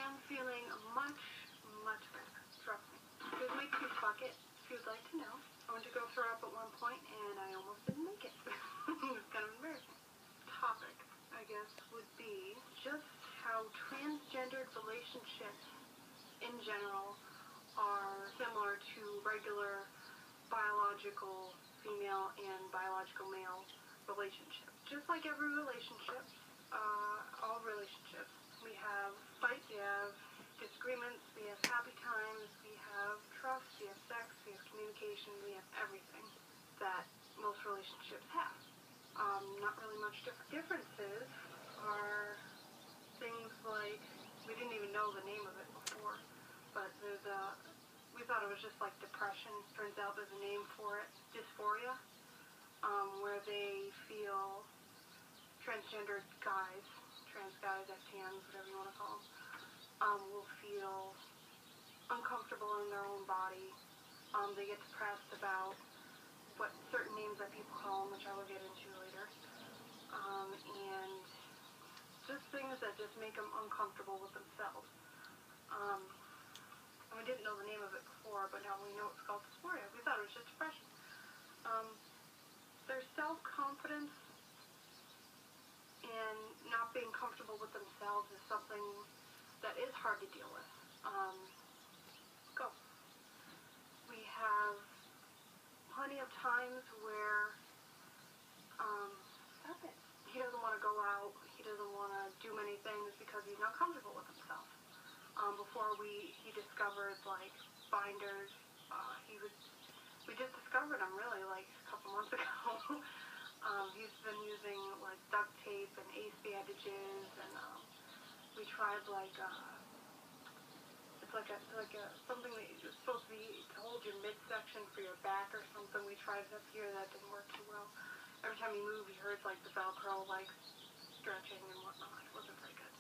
am feeling much, much better. Trust me. It makes me fuck it, if you'd like to know. I went to go throw up at one point, and I almost didn't make it. It was kind of embarrassing. Topic, I guess, would be just how transgendered relationships in general are similar to regular biological female and biological male relationships. Just like every relationship, all relationships, we have fights, we have disagreements, we have happy times, we have trust, we have sex, we have communication, we have everything that most relationships have. Not really much different. Differences are things like, we didn't even know the name of it before, but we thought it was just like depression. Turns out there's a name for it, dysphoria, where they feel, transgendered guys, trans guys, FTMs, whatever you want to call them, will feel uncomfortable in their own body. They get depressed about what certain names that people call them, which I will get into later, and just things that just make them uncomfortable with themselves. We didn't know the name of it before, but now we know it's called dysphoria. We thought it was just depression. Their self-confidence and not being comfortable with themselves is something that is hard to deal with. We have plenty of times where stop it. He doesn't want to go out. He doesn't want to do many things because he's not comfortable with himself. Before he discovered like binders, we just discovered him really like a couple months ago. He's been using like duct tape and ace bandages, and we tried like it's like a something that is supposed to be to hold your midsection for your back or something. We tried it up here, that didn't work too well. Every time you move, you heard like the Velcro like stretching and whatnot. It wasn't very good.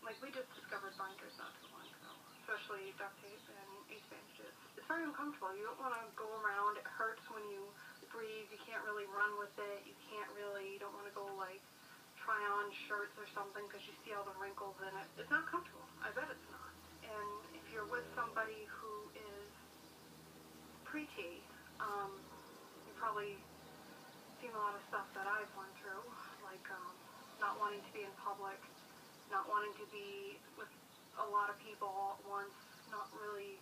Like we just discovered binders not too long ago, especially duct tape and ace bandages. It's very uncomfortable. You don't want to go around. It hurts when you breathe. You can't really run with it. You don't want to go like try on shirts or something because you see all the wrinkles in it. It's not comfortable. I bet it's not. And if you're with somebody who is pre-T, you've probably seen a lot of stuff that I've went through, like not wanting to be in public, not wanting to be with a lot of people all at once, not really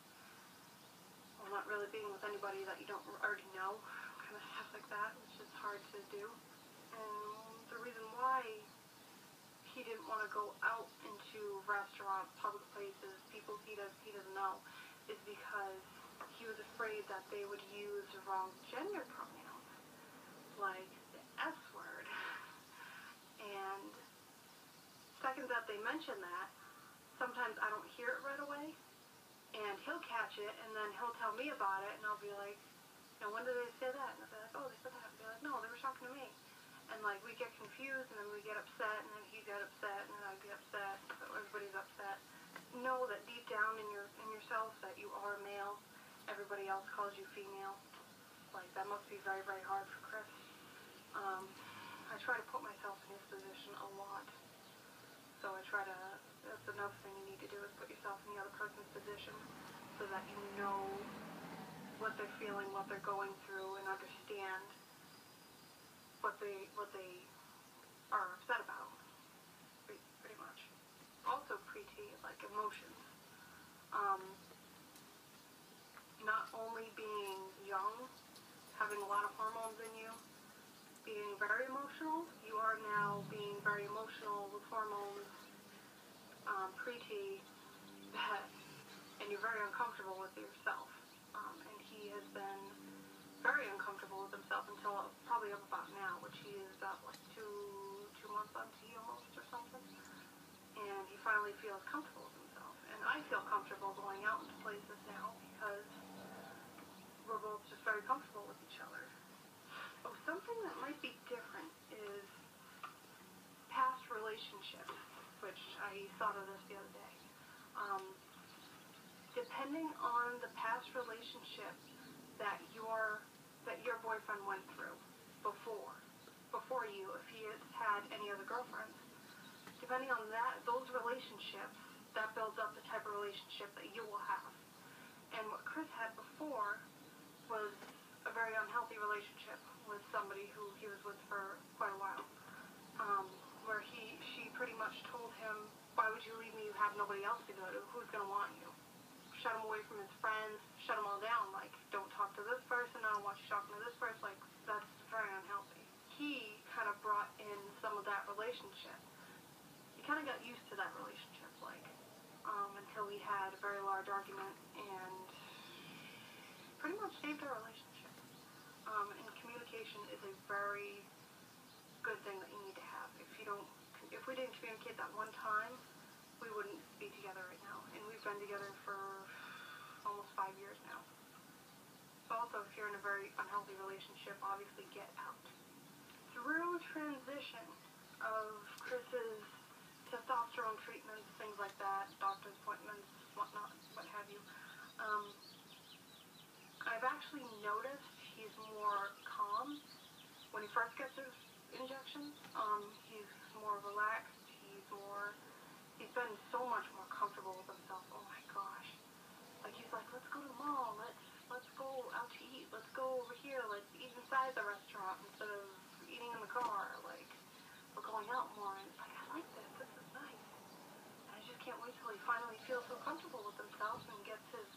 being with anybody that you don't already know, kind of stuff like that, which is hard to do. And the reason why he didn't want to go out into restaurants, public places, people he doesn't know, is because he was afraid that they would use the wrong gender pronouns, like the S word. And second that they mention that, sometimes I don't hear it right away, and he'll catch it, and then he'll tell me about it, and I'll be like, when did they say that? And I'll be like, oh, they said that. I'll be like, no, they were talking to me. And like, we get confused, and then we get upset, and then he got upset, and then I get upset, so everybody's upset. Know that deep down in yourself that you are male, everybody else calls you female. Like, that must be very, very hard for Chris. I try to put myself in his position a lot. So that's another thing you need to do, is put yourself in the other person's position so that you know what they're feeling, what they're going through, and understand what they are upset about, pretty much. Also pre-T, like emotions. Not only being young, having a lot of hormones in you, being very emotional, you are now being very emotional with hormones, pre-T, and you're very uncomfortable with yourself. And he has been very uncomfortable with himself until probably up about now, which he is about like two months on T almost or something. And he finally feels comfortable with himself. And I feel comfortable going out into places now because we're both just very comfortable with each other. Oh, something that might be different is past relationships, which I thought of this the other day. Depending on the past relationship that your boyfriend went through before you, if he has had any other girlfriends, depending on those relationships, that builds up the type of relationship that you will have. And what Chris had before was a very unhealthy relationship with somebody who he was with for quite a while, where she pretty much told him, why would you leave me? You have nobody else to go to. Who's going to want you? Shut him away from his friends, shut him all down, like, don't talk to this person, I don't want you talking to this person, like, that's very unhealthy. He kind of brought in some of that relationship. He kind of got used to that relationship, like, until we had a very large argument and pretty much saved our relationship. And communication is a very good thing that you need to have. If we didn't communicate that one time, we wouldn't be together right now. And we've been together for almost 5 years now. So also, if you're in a very unhealthy relationship, obviously get out. Through transition of Chris's testosterone treatments, things like that, doctor's appointments, whatnot, what have you, I've actually noticed he's more calm when he first gets his injections. He's more relaxed. He's been so much more comfortable with himself. Oh my gosh. Like, he's like, let's go to the mall. Let's go out to eat. Let's go over here. Let's eat inside the restaurant instead of eating in the car. Like, we're going out more. And it's like, I like this. This is nice. And I just can't wait till he finally feels so comfortable with himself and gets his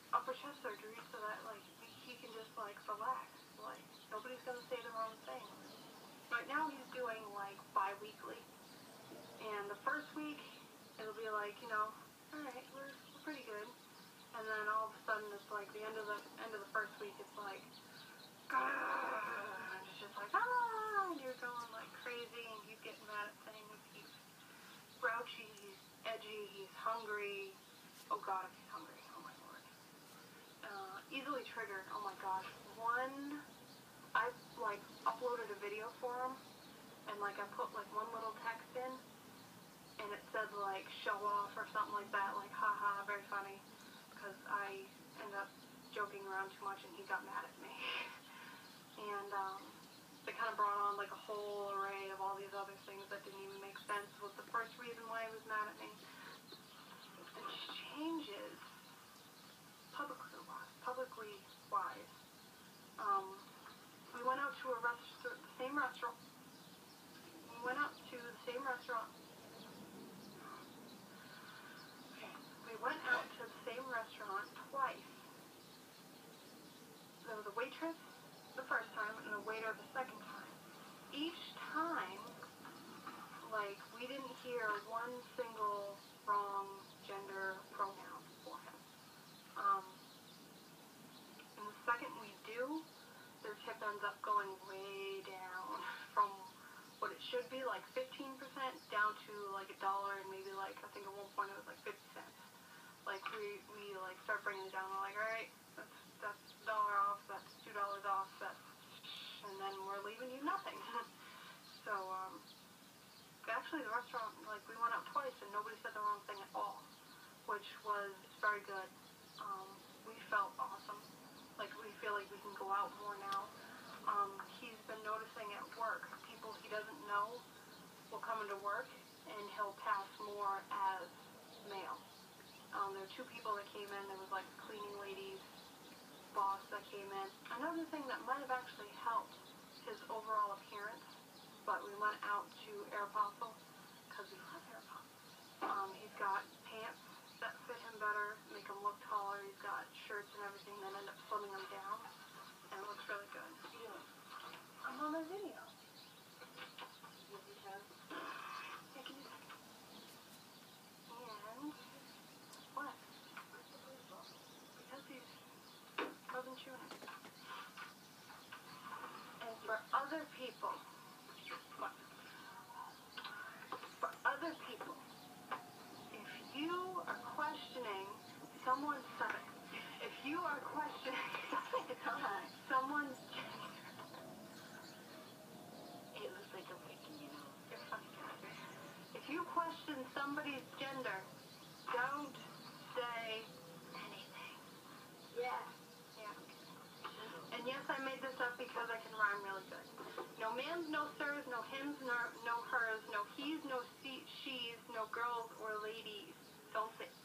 upper chest surgery so that, like, he can just, like, relax. Like, nobody's going to say the wrong thing. Right now he's doing, like, bi-weekly. And the first week, it'll be like, you know, alright, we're pretty good. And then all of a sudden, it's like the end of the first week, it's like, and it's just like, and you're going like crazy, and he's getting mad at things. He's grouchy, he's edgy, he's hungry. Oh God, if he's hungry, oh my Lord. Easily triggered, oh my gosh. I like uploaded a video for him, and like I put like one little text in, and it said like show off or something like that, like haha, very funny, because I ended up joking around too much and he got mad at me. And it kind of brought on like a whole array of all these other things that didn't even make sense. Was the first reason why he was mad at me. And changes publicly wise. We went out to the same restaurant. We went out to the same restaurant. We went out to the same restaurant twice. There was a waitress the first time and a waiter the second time. Each time, like, we didn't hear one single wrong gender pronoun for him. And the second we do, their tip ends up going way down from what it should be, like 15%, down to like $1 and maybe like, I think at one point it was like 50 cents. Like we like start bringing it down. We're like, all right, that's $1 off, that's $2 off, and then we're leaving you nothing. So actually the restaurant, like we went out twice and nobody said the wrong thing at all, which was very good. We felt awesome. Like we feel like we can go out more now. He's been noticing at work, people he doesn't know will come into work and he'll pass more as male. There were 2 people that came in. There was like a cleaning lady's boss that came in. Another thing that might have actually helped his overall appearance, but we went out to Aeropostale because we love Aeropostale. He's got pants that fit him better, make him look taller. He's got shirts and everything that end up slimming him down, and it looks really good. I'm on my video. And what? Because he's wasn't chewing it. And for other people, what? For other people, if you are questioning someone's stomach, if you are questioning someone's gender, it looks like a wiki, you know. You're funny guy. If you question somebody's gender, don't say anything. Yeah. And yes, I made this up because I can rhyme really good. No ma'ams, no sirs, no hims, no hers, no he's, no she's, no girls or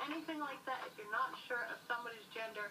anything like that, if you're not sure of somebody's gender,